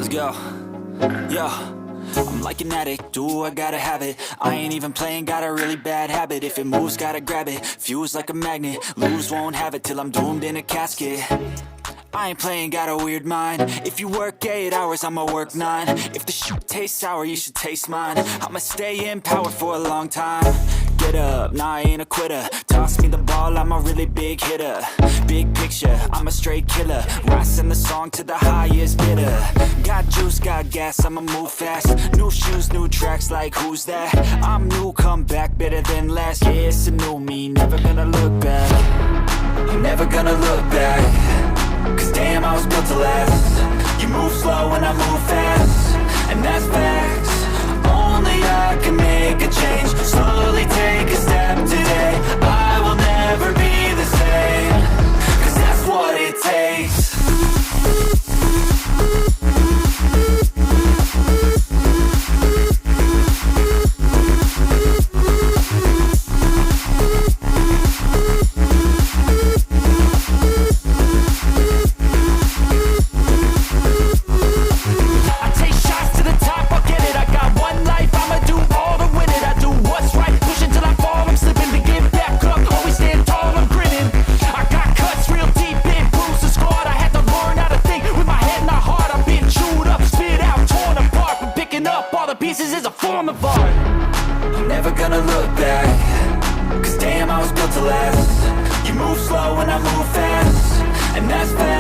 Let's go. Yo, I'm like an addict, do I gotta have it. I ain't even playing, got a really bad habit. If it moves, gotta grab it, fuse like a magnet. Lose, won't have it till I'm doomed in a casket. I ain't playing, got a weird mind. If you work 8 hours, I'ma work 9. If the shit tastes sour, you should taste mine. I'ma stay in power for a long time. Get up, nah, I ain't a quitter. Toss me the ball, I'm a really big hitter. Big picture, I'm a straight killer. Rising the song to the highest bidder. Got juice, got gas, I'ma move fast. New shoes, new tracks, like who's that? I'm new, come back, better than last. Yeah, it's a new me, never gonna look back. I'm never gonna look back. Cause damn, I was built to last. You move slow and I move fast, and that's facts. Only I can make a change. Slowly take a step today. I will never be the same. Cause that's what it takes. Pieces is a form of art. I'm never gonna look back. Cause damn, I was built to last. You move slow and I move fast, and that's fast.